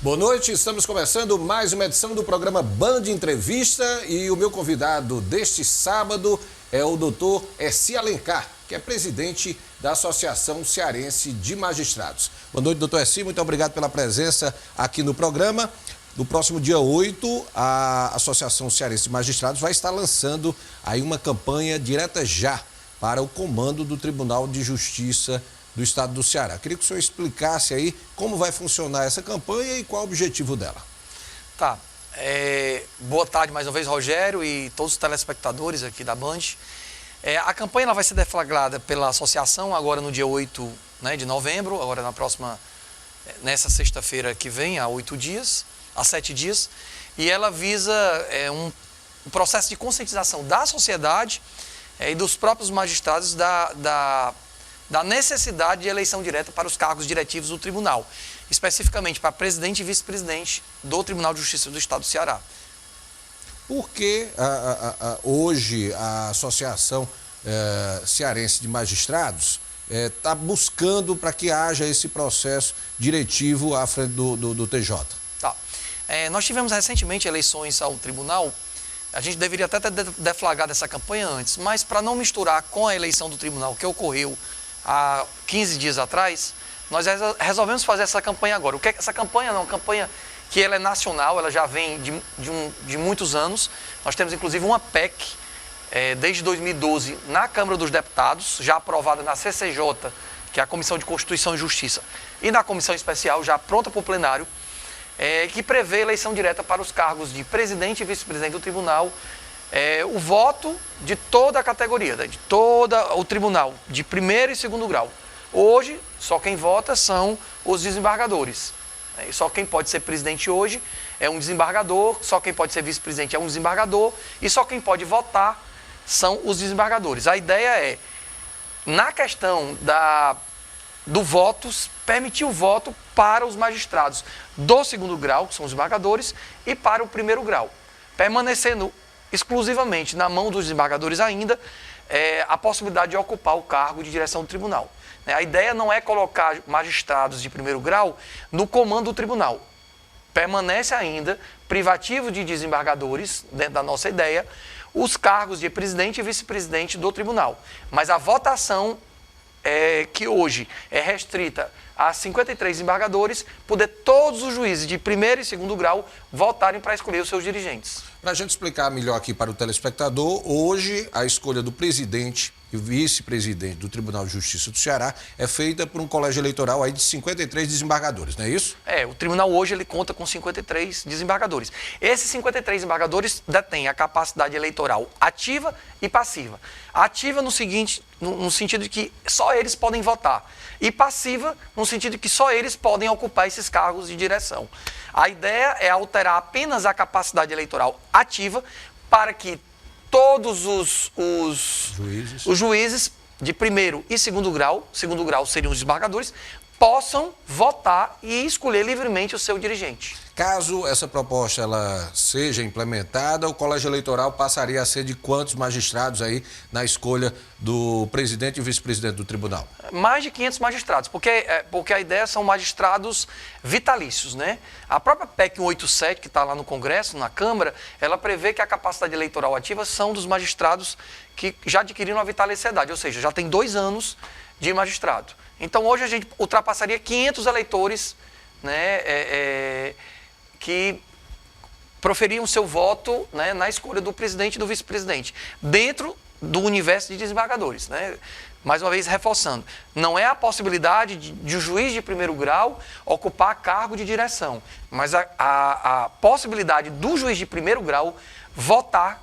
Boa noite, estamos começando mais uma edição do programa Band Entrevista e o meu convidado deste sábado é o doutor Essi Alencar, que é presidente da Associação Cearense de Magistrados. Boa noite, doutor Essi, muito obrigado pela presença aqui no programa. No próximo dia 8, a Associação Cearense de Magistrados vai estar lançando aí uma campanha direta já para o comando do Tribunal de Justiça do Estado do Ceará. Queria que o senhor explicasse aí como vai funcionar essa campanha e qual o objetivo dela. Tá. Boa tarde mais uma vez, Rogério, e todos os telespectadores aqui da Band. A campanha ela vai ser deflagrada pela associação agora no dia 8, né, de novembro, agora nessa sexta-feira que vem, há 7 dias, e ela visa um processo de conscientização da sociedade e dos próprios magistrados da necessidade de eleição direta para os cargos diretivos do tribunal, especificamente para presidente e vice-presidente do Tribunal de Justiça do Estado do Ceará. Por que hoje a Associação Cearense de Magistrados está buscando para que haja esse processo diretivo à frente do TJ? Tá. Nós tivemos recentemente eleições ao tribunal. A gente deveria até ter deflagrado essa campanha antes, mas para não misturar com a eleição do tribunal que ocorreu há 15 dias atrás, nós resolvemos fazer essa campanha agora. Essa campanha não, uma campanha que ela é nacional, ela já vem de muitos anos. Nós temos inclusive uma PEC desde 2012 na Câmara dos Deputados, já aprovada na CCJ, que é a Comissão de Constituição e Justiça, e na Comissão Especial, já pronta para o plenário, que prevê eleição direta para os cargos de presidente e vice-presidente do tribunal, o voto de toda a categoria, de todo o tribunal, de primeiro e segundo grau. Hoje, só quem vota são os desembargadores. E só quem pode ser presidente hoje é um desembargador, só quem pode ser vice-presidente é um desembargador, e só quem pode votar são os desembargadores. A ideia é, na questão do voto, permitir o voto para os magistrados do segundo grau, que são os desembargadores, e para o primeiro grau, permanecendo exclusivamente na mão dos desembargadores ainda a possibilidade de ocupar o cargo de direção do tribunal. A ideia não é colocar magistrados de primeiro grau no comando do tribunal. Permanece ainda privativo de desembargadores, dentro da nossa ideia, os cargos de presidente e vice-presidente do tribunal. Mas a votação que hoje é restrita a 53 desembargadores, poder todos os juízes de primeiro e segundo grau votarem para escolher os seus dirigentes. Para a gente explicar melhor aqui para o telespectador, hoje a escolha do presidente e vice-presidente do Tribunal de Justiça do Ceará é feita por um colégio eleitoral aí de 53 desembargadores, não é isso? O tribunal hoje ele conta com 53 desembargadores. Esses 53 desembargadores detêm a capacidade eleitoral ativa e passiva. Ativa no sentido de que só eles podem votar. E passiva no sentido de que só eles podem ocupar esses cargos de direção. A ideia é alterar apenas a capacidade eleitoral ativa para que todos os juízes de primeiro e segundo grau seriam os desembargadores, possam votar e escolher livremente o seu dirigente. Caso essa proposta ela seja implementada, o colégio eleitoral passaria a ser de quantos magistrados aí na escolha do presidente e vice-presidente do tribunal? Mais de 500 magistrados, porque a ideia são magistrados vitalícios, né? A própria PEC 187, que está lá no Congresso, na Câmara, ela prevê que a capacidade eleitoral ativa são dos magistrados que já adquiriram a vitaliciedade, ou seja, já tem 2 anos de magistrado. Então hoje a gente ultrapassaria 500 eleitores, né, que proferiam seu voto, né, na escolha do presidente e do vice-presidente, dentro do universo de desembargadores, né? Mais uma vez reforçando, não é a possibilidade de o juiz de primeiro grau ocupar cargo de direção, mas a possibilidade do juiz de primeiro grau votar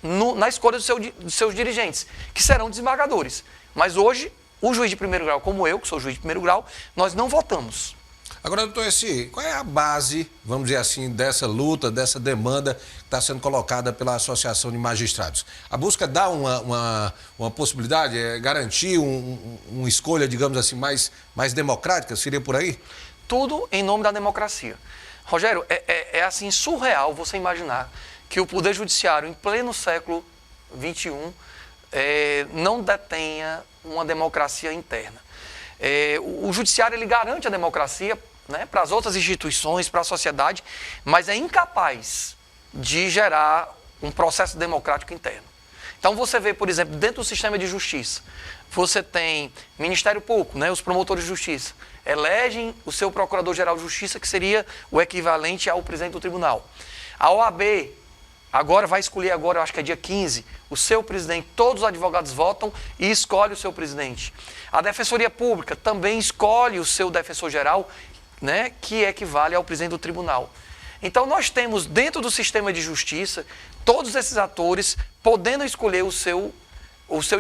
na escolha dos seus dirigentes, que serão desembargadores. Mas hoje, o juiz de primeiro grau, como eu, que sou juiz de primeiro grau, nós não votamos. Agora, doutor Essi, qual é a base, vamos dizer assim, dessa luta, dessa demanda que está sendo colocada pela Associação de Magistrados? A busca dá uma possibilidade, garantir uma escolha, digamos assim, mais democrática? Seria por aí? Tudo em nome da democracia. Rogério, é assim surreal você imaginar que o Poder Judiciário, em pleno século XXI, não detenha uma democracia interna. O Judiciário ele garante a democracia né, para as outras instituições, para a sociedade, mas é incapaz de gerar um processo democrático interno. Então você vê, por exemplo, dentro do sistema de justiça, você tem Ministério Público, né, os promotores de justiça, elegem o seu procurador-geral de justiça, que seria o equivalente ao presidente do tribunal. A OAB agora vai escolher, agora, eu acho que é dia 15, o seu presidente, todos os advogados votam e escolhe o seu presidente. A Defensoria Pública também escolhe o seu defensor-geral, né, que equivale ao presidente do tribunal. Então nós temos dentro do sistema de justiça todos esses atores podendo escolher o seu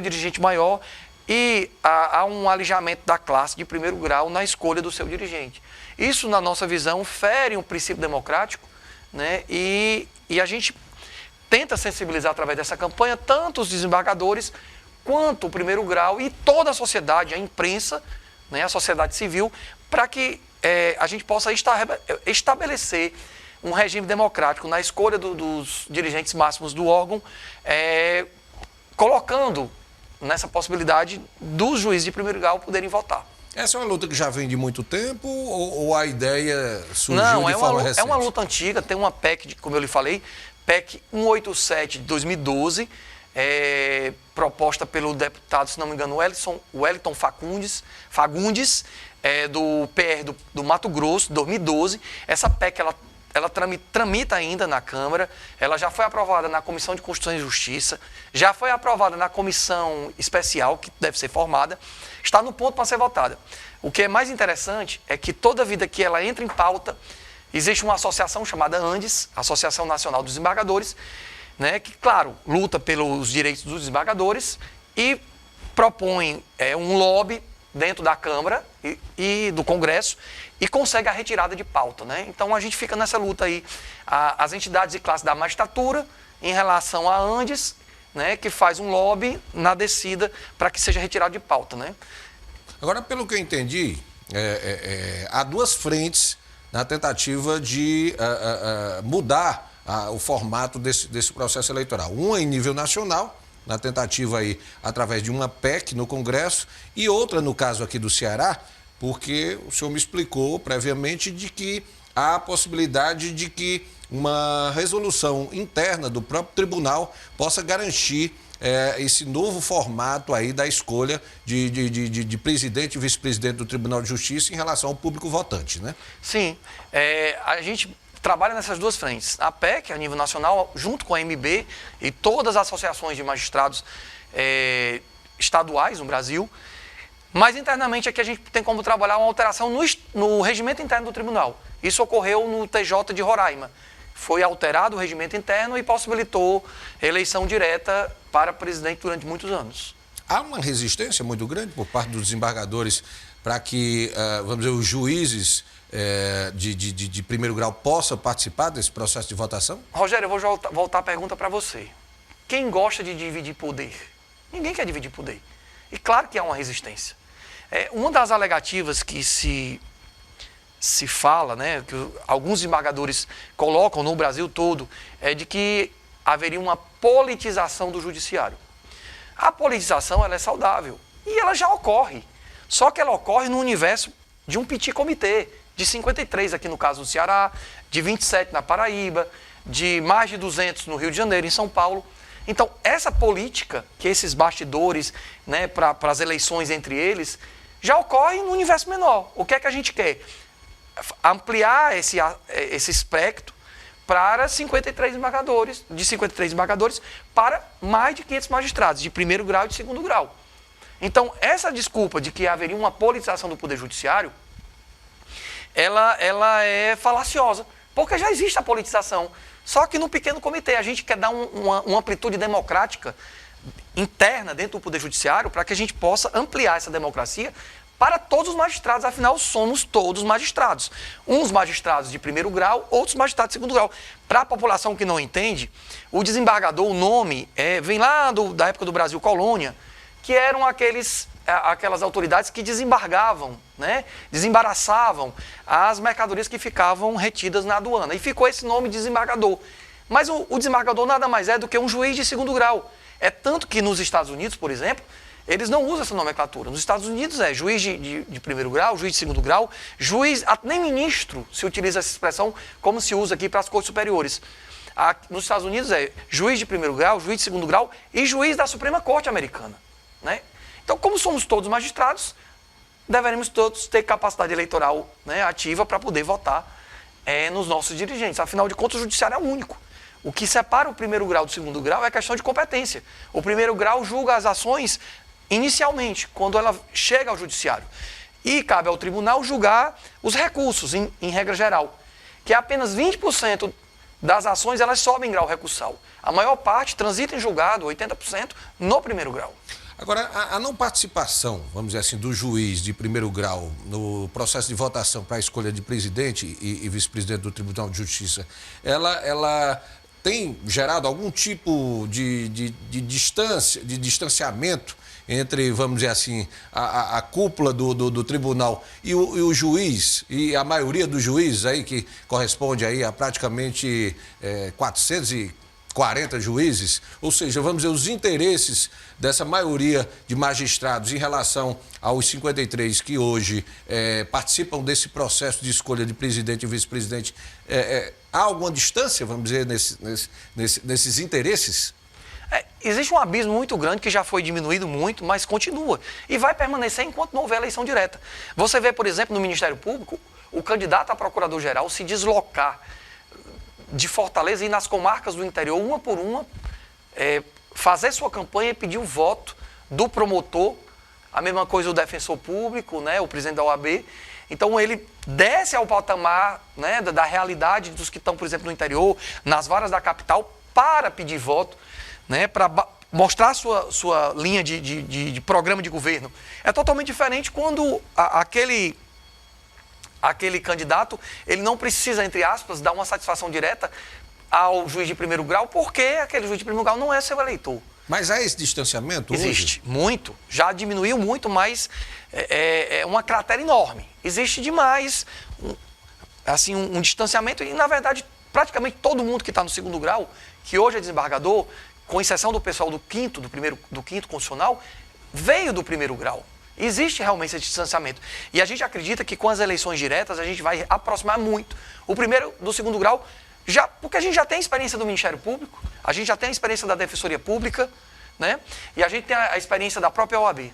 dirigente maior e há um alijamento da classe de primeiro grau na escolha do seu dirigente. Isso, na nossa visão, fere um princípio democrático, né, e a gente tenta sensibilizar através dessa campanha tanto os desembargadores quanto o primeiro grau e toda a sociedade, a imprensa, né, a sociedade civil, para que a gente possa estabelecer um regime democrático na escolha dos dirigentes máximos do órgão, colocando nessa possibilidade dos juízes de primeiro grau poderem votar. Essa é uma luta que já vem de muito tempo ou a ideia surgiu de forma recente? É uma luta antiga, tem uma PEC, como eu lhe falei, PEC 187 de 2012, proposta pelo deputado, se não me engano, Wellington Fagundes, do PR do Mato Grosso, 2012. Essa PEC, ela tramita ainda na Câmara, ela já foi aprovada na Comissão de Constituição e Justiça, já foi aprovada na comissão especial, que deve ser formada, está no ponto para ser votada. O que é mais interessante é que toda vida que ela entra em pauta, existe uma associação chamada ANDES, Associação Nacional dos Desembargadores, né, que, claro, luta pelos direitos dos desembargadores e propõe um lobby dentro da Câmara e do Congresso e consegue a retirada de pauta, né? Então a gente fica nessa luta aí, as entidades e classes da magistratura em relação à ANDES, né, que faz um lobby na descida para que seja retirado de pauta, né? Agora, pelo que eu entendi, há duas frentes na tentativa de mudar o formato desse processo eleitoral. Uma em nível nacional, na tentativa aí através de uma PEC no Congresso, e outra no caso aqui do Ceará, porque o senhor me explicou previamente de que há a possibilidade de que uma resolução interna do próprio tribunal possa garantir esse novo formato aí da escolha de presidente e vice-presidente do Tribunal de Justiça em relação ao público votante, né? Sim, a gente trabalha nessas duas frentes. A PEC, a nível nacional, junto com a MB e todas as associações de magistrados estaduais no Brasil, mas internamente aqui a gente tem como trabalhar uma alteração no regimento interno do tribunal. Isso ocorreu no TJ de Roraima. Foi alterado o regimento interno e possibilitou eleição direta para presidente durante muitos anos. Há uma resistência muito grande por parte dos desembargadores para que, vamos dizer, os juízes de primeiro grau possam participar desse processo de votação? Rogério, eu vou voltar a pergunta para você. Quem gosta de dividir poder? Ninguém quer dividir poder. E claro que há uma resistência. Uma das alegativas que se fala, né, que alguns desembargadores colocam no Brasil todo, é de que haveria uma politização do judiciário. A politização, ela é saudável e ela já ocorre. Só que ela ocorre no universo de um petit comitê, de 53 aqui no caso do Ceará, de 27 na Paraíba, de mais de 200 no Rio de Janeiro, em São Paulo. Então, essa política, que esses bastidores, né, para as eleições entre eles, já ocorre no universo menor. O que é que a gente quer? Ampliar esse espectro para 53 desembargadores, de 53 desembargadores para mais de 500 magistrados, de primeiro grau e de segundo grau. Então, essa desculpa de que haveria uma politização do Poder Judiciário, ela é falaciosa, porque já existe a politização. Só que no pequeno comitê, a gente quer dar uma amplitude democrática interna dentro do Poder Judiciário para que a gente possa ampliar essa democracia para todos os magistrados, afinal somos todos magistrados. Uns magistrados de primeiro grau, outros magistrados de segundo grau. Para a população que não entende, o desembargador, o nome, vem lá da época do Brasil Colônia, que eram aquelas autoridades que desembargavam, né? Desembaraçavam as mercadorias que ficavam retidas na aduana. E ficou esse nome desembargador. Mas o desembargador nada mais é do que um juiz de segundo grau. É tanto que nos Estados Unidos, por exemplo, eles não usam essa nomenclatura. Nos Estados Unidos é juiz de primeiro grau, juiz de segundo grau, juiz, nem ministro se utiliza essa expressão como se usa aqui para as cortes superiores. Nos Estados Unidos é juiz de primeiro grau, juiz de segundo grau e juiz da Suprema Corte Americana, né? Então, como somos todos magistrados, deveremos todos ter capacidade eleitoral, né, ativa para poder votar nos nossos dirigentes. Afinal de contas, o judiciário é único. O que separa o primeiro grau do segundo grau é questão de competência. O primeiro grau julga as ações inicialmente, quando ela chega ao judiciário. E cabe ao tribunal julgar os recursos, em regra geral, que é apenas 20% das ações elas sobem em grau recursal. A maior parte transita em julgado, 80%, no primeiro grau. Agora, a não participação, vamos dizer assim, do juiz de primeiro grau no processo de votação para a escolha de presidente e vice-presidente do Tribunal de Justiça, ela tem gerado algum tipo de distanciamento entre, vamos dizer assim, a cúpula do tribunal e o juiz, e a maioria dos juízes aí, que corresponde aí a praticamente 440 juízes, ou seja, vamos dizer, os interesses dessa maioria de magistrados em relação aos 53 que hoje participam desse processo de escolha de presidente e vice-presidente, há alguma distância, vamos dizer, nesses interesses? Existe um abismo muito grande que já foi diminuído muito, mas continua. E vai permanecer enquanto não houver eleição direta. Você vê, por exemplo, no Ministério Público, o candidato a procurador-geral se deslocar de Fortaleza e ir nas comarcas do interior, uma por uma, fazer sua campanha e pedir o voto do promotor, a mesma coisa o defensor público, né, o presidente da OAB. Então ele desce ao patamar, né, da realidade dos que estão, por exemplo, no interior, nas varas da capital, para pedir voto, né, para mostrar sua linha de programa de governo. É totalmente diferente quando aquele candidato, ele não precisa, entre aspas, dar uma satisfação direta ao juiz de primeiro grau, porque aquele juiz de primeiro grau não é seu eleitor. Mas há esse distanciamento hoje? Existe, muito. Já diminuiu muito, mas é uma cratera enorme. Existe demais um distanciamento e, na verdade, praticamente todo mundo que está no segundo grau, que hoje é desembargador, com exceção do pessoal do quinto constitucional, veio do primeiro grau. Existe realmente esse distanciamento. E a gente acredita que com as eleições diretas a gente vai aproximar muito o primeiro do segundo grau, porque a gente já tem experiência do Ministério Público, a gente já tem a experiência da Defensoria Pública, né? E a gente tem a experiência da própria OAB.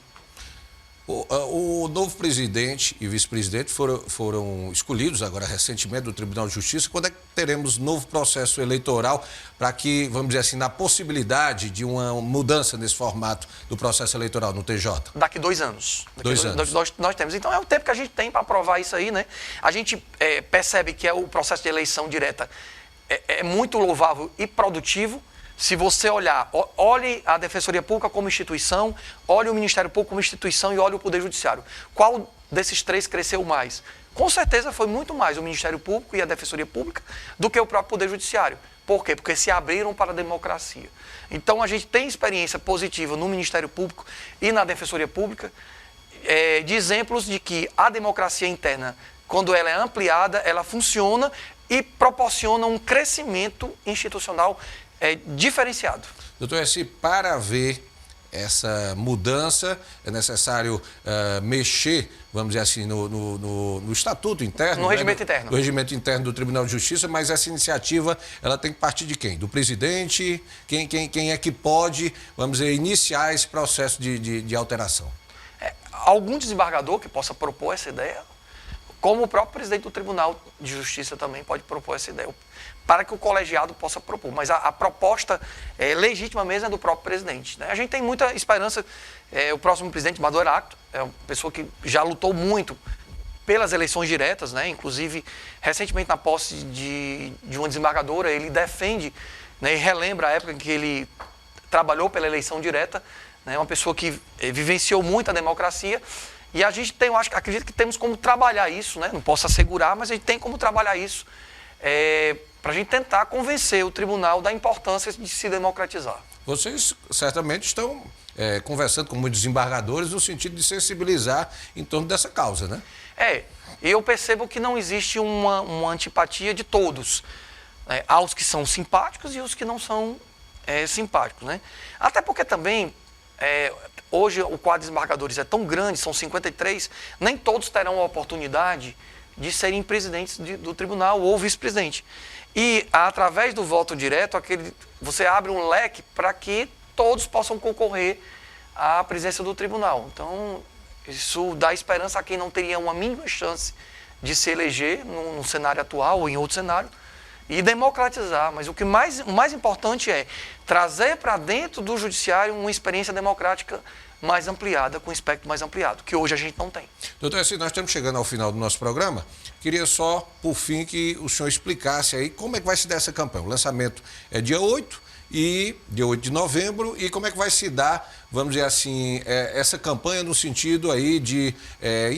O novo presidente e vice-presidente foram escolhidos agora recentemente do Tribunal de Justiça. Quando é que teremos novo processo eleitoral para que, vamos dizer assim, na possibilidade de uma mudança nesse formato do processo eleitoral no TJ? Daqui 2 anos. Anos. Nós temos. Então é o tempo que a gente tem para aprovar isso aí, né? A gente percebe que o processo de eleição direta é muito louvável e produtivo. Se você olhar, olhe a Defensoria Pública como instituição, olhe o Ministério Público como instituição e olhe o Poder Judiciário. Qual desses três cresceu mais? Com certeza foi muito mais o Ministério Público e a Defensoria Pública do que o próprio Poder Judiciário. Por quê? Porque se abriram para a democracia. Então a gente tem experiência positiva no Ministério Público e na Defensoria Pública de exemplos de que a democracia interna, quando ela é ampliada, ela funciona e proporciona um crescimento institucional diferenciado. Doutor Essi, para ver essa mudança é necessário mexer, vamos dizer assim, no estatuto interno. No regimento interno. No regimento interno do Tribunal de Justiça, mas essa iniciativa, ela tem que partir de quem? Do presidente? Quem é que pode, vamos dizer, iniciar esse processo de alteração? Algum desembargador que possa propor essa ideia, como o próprio presidente do Tribunal de Justiça também pode propor essa ideia, para que o colegiado possa propor. Mas a proposta legítima mesmo é do próprio presidente, né? A gente tem muita esperança. O próximo presidente, Maduro Acto, é uma pessoa que já lutou muito pelas eleições diretas, né? Inclusive, recentemente, na posse de uma desembargadora, ele defende, né, e relembra a época em que ele trabalhou pela eleição direta, né? Uma pessoa que vivenciou muito a democracia. E a gente tem, acredito que temos como trabalhar isso, né? Não posso assegurar, mas a gente tem como trabalhar isso para a gente tentar convencer o tribunal da importância de se democratizar. Vocês certamente estão conversando com muitos desembargadores no sentido de sensibilizar em torno dessa causa, né? Eu percebo que não existe uma antipatia de todos. Há os que são simpáticos e os que não são simpáticos, né? Até porque também hoje o quadro de desembargadores é tão grande, são 53, nem todos terão a oportunidade de serem presidentes do tribunal ou vice-presidente. E, através do voto direto, você abre um leque para que todos possam concorrer à presidência do tribunal. Então, isso dá esperança a quem não teria uma mínima chance de se eleger no cenário atual ou em outro cenário e democratizar. Mas o mais importante é trazer para dentro do judiciário uma experiência democrática mais ampliada, com um espectro mais ampliado, que hoje a gente não tem. Doutor, assim, nós estamos chegando ao final do nosso programa. Queria só, por fim, que o senhor explicasse aí como é que vai se dar essa campanha. O lançamento é dia 8 de novembro, e como é que vai se dar, vamos dizer assim, essa campanha no sentido aí de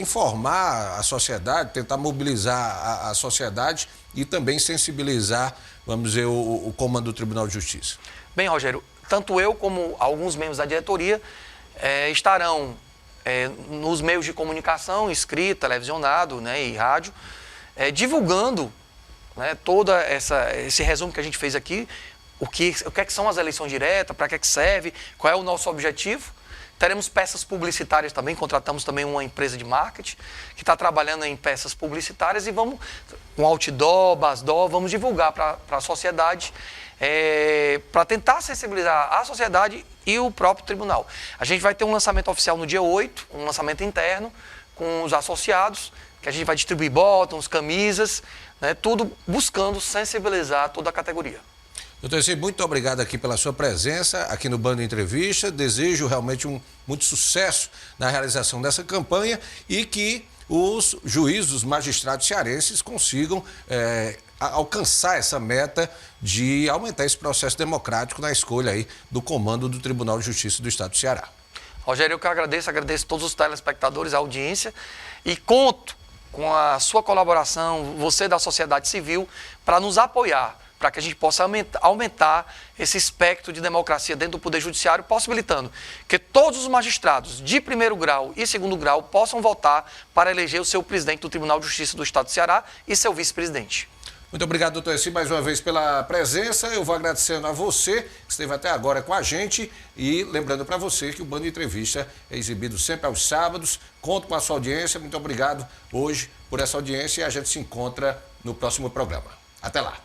informar a sociedade, tentar mobilizar a sociedade e também sensibilizar, vamos dizer, o comando do Tribunal de Justiça. Bem, Rogério, tanto eu como alguns membros da diretoria estarão nos meios de comunicação, escrito, televisionado, né, e rádio, divulgando, né, todo esse resumo que a gente fez aqui, o que é que são as eleições diretas, para que é que serve, qual é o nosso objetivo. Teremos peças publicitárias também, contratamos também uma empresa de marketing que está trabalhando em peças publicitárias e vamos, com outdoor, basdoor, vamos divulgar para a sociedade, para tentar sensibilizar a sociedade e o próprio tribunal. A gente vai ter um lançamento oficial no dia 8, um lançamento interno com os associados, que a gente vai distribuir botões, camisas, né, tudo buscando sensibilizar toda a categoria. Doutor Eci, muito obrigado aqui pela sua presença aqui no Band Entrevista. Desejo realmente muito sucesso na realização dessa campanha e que os juízes, os magistrados cearenses consigam alcançar essa meta de aumentar esse processo democrático na escolha aí do comando do Tribunal de Justiça do Estado do Ceará. Rogério, eu que agradeço todos os telespectadores, a audiência, e conto com a sua colaboração, você da sociedade civil, para nos apoiar, para que a gente possa aumentar esse espectro de democracia dentro do Poder Judiciário, possibilitando que todos os magistrados de primeiro grau e segundo grau possam votar para eleger o seu presidente do Tribunal de Justiça do Estado do Ceará e seu vice-presidente. Muito obrigado, doutor Eci, mais uma vez pela presença. Eu vou agradecendo a você que esteve até agora com a gente e lembrando para você que o Band Entrevista é exibido sempre aos sábados. Conto com a sua audiência. Muito obrigado hoje por essa audiência e a gente se encontra no próximo programa. Até lá.